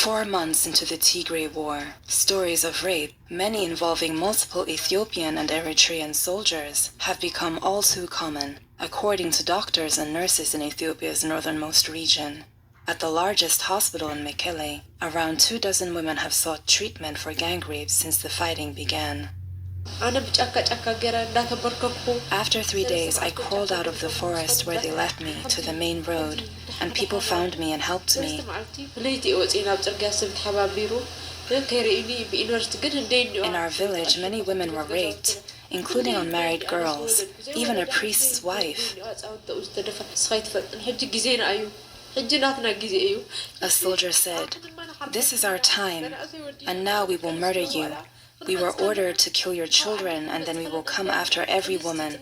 4 months into the Tigray War, stories of rape, many involving multiple Ethiopian and Eritrean soldiers, have become all too common, according to doctors and nurses in Ethiopia's northernmost region. At the largest hospital in Mekelle, around 24 women have sought treatment for gang rapes since the fighting began. After 3 days, I crawled out of the forest where they left me to the main road, and people found me and helped me. In our village, many women were raped, including unmarried girls, even a priest's wife. A soldier said, "This is our time, and now we will murder you. We were ordered to kill your children, and then we will come after every woman."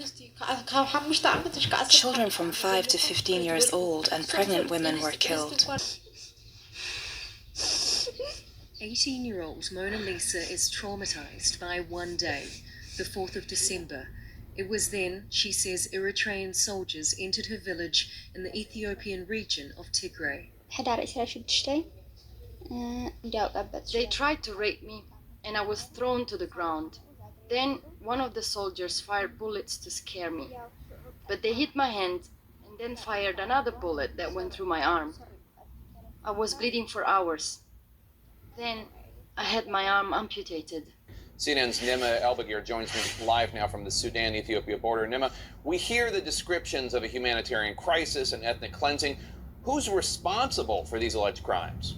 Children from 5 to 15 years old and pregnant women were killed. 18-year-old Mona Lisa is traumatized by one day, the 4th of December. It was then, she says, Eritrean soldiers entered her village in the Ethiopian region of Tigray. They tried to rape me, and I was thrown to the ground. Then one of the soldiers fired bullets to scare me, but they hit my hand and then fired another bullet that went through my arm. I was bleeding for hours. Then I had my arm amputated. CNN's Nima Elbagir joins me live now from the Sudan-Ethiopia border. Nima, we hear the descriptions of a humanitarian crisis and ethnic cleansing. Who's responsible for these alleged crimes?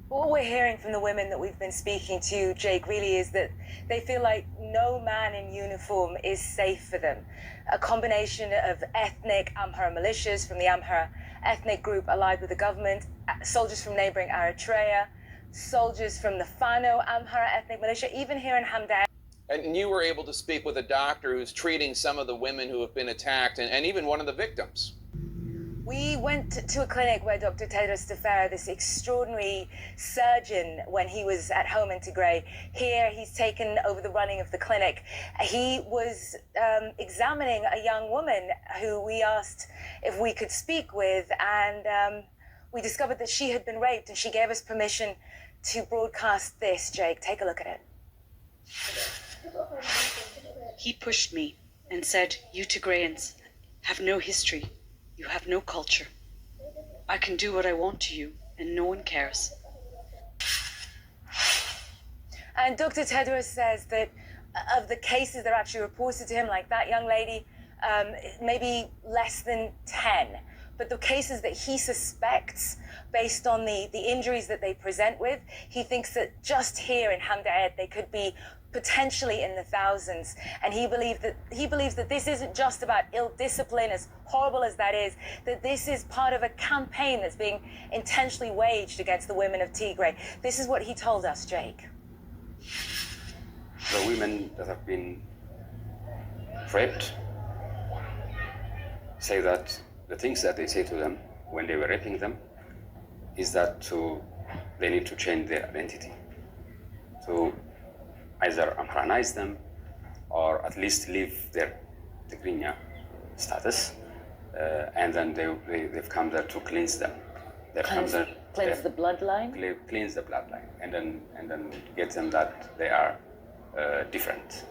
What we're hearing from the women that we've been speaking to, Jake, really is that they feel like no man in uniform is safe for them. A combination of ethnic Amhara militias from the Amhara ethnic group allied with the government, soldiers from neighboring Eritrea, soldiers from the Fano Amhara ethnic militia, even here in Hamdan. And you were able to speak with a doctor who's treating some of the women who have been attacked and even one of the victims. We went to a clinic where Dr. Tedros Tefera, this extraordinary surgeon, when he was at home in Tigray, here he's taken over the running of the clinic. He was examining a young woman who we asked if we could speak with, and we discovered that she had been raped, and she gave us permission to broadcast this. Jake, take a look at it. He pushed me and said, "You Tigrayans have no history. You have no culture. I can do what I want to you, and no one cares." And Dr. Tedros says that of the cases that are actually reported to him, like that young lady, maybe less than 10. But the cases that he suspects, based on the injuries that they present with, he thinks that just here in Hamdan they could be potentially in the thousands. And he believes that this isn't just about ill discipline, as horrible as that is, that this is part of a campaign that's being intentionally waged against the women of Tigray. This is what he told us, Jake. The women that have been raped say that the things that they say to them when they were raping them is that they need to change their identity, to either Amharanize them or at least leave their Tigrinya status, and then they've come there to cleanse them. Cleanse the bloodline? Cleanse the bloodline, and then get them that they are different.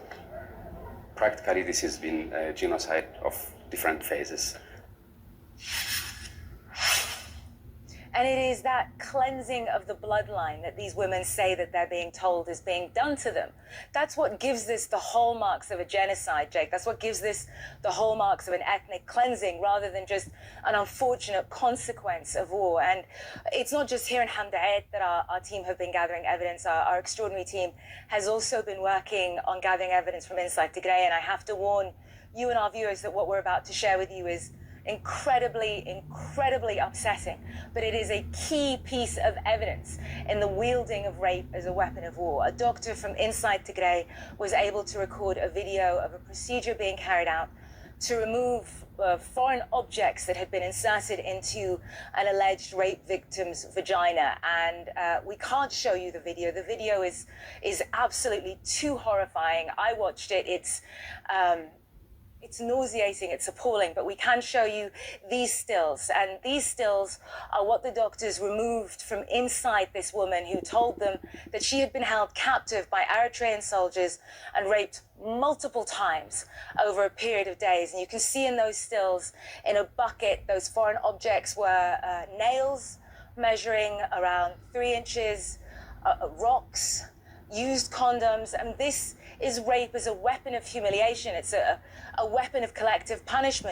Practically, this has been a genocide of different phases. And it is that cleansing of the bloodline that these women say that they're being told is being done to them. That's what gives this the hallmarks of a genocide, Jake. That's what gives this the hallmarks of an ethnic cleansing rather than just an unfortunate consequence of war. And it's not just here in Hamdan that our team have been gathering evidence. Our extraordinary team has also been working on gathering evidence from inside Tigray. And I have to warn you and our viewers that what we're about to share with you is incredibly upsetting, but it is a key piece of evidence in the wielding of rape as a weapon of war. A doctor from inside Tigray was able to record a video of a procedure being carried out to remove foreign objects that had been inserted into an alleged rape victim's vagina. And we can't show you the video. The video is absolutely too horrifying. I watched it. It's nauseating, it's appalling, but we can show you these stills. And these stills are what the doctors removed from inside this woman who told them that she had been held captive by Eritrean soldiers and raped multiple times over a period of days. And you can see in those stills, in a bucket, those foreign objects were nails measuring around 3 inches, rocks, used condoms, and this is rape as a weapon of humiliation. It's a weapon of collective punishment.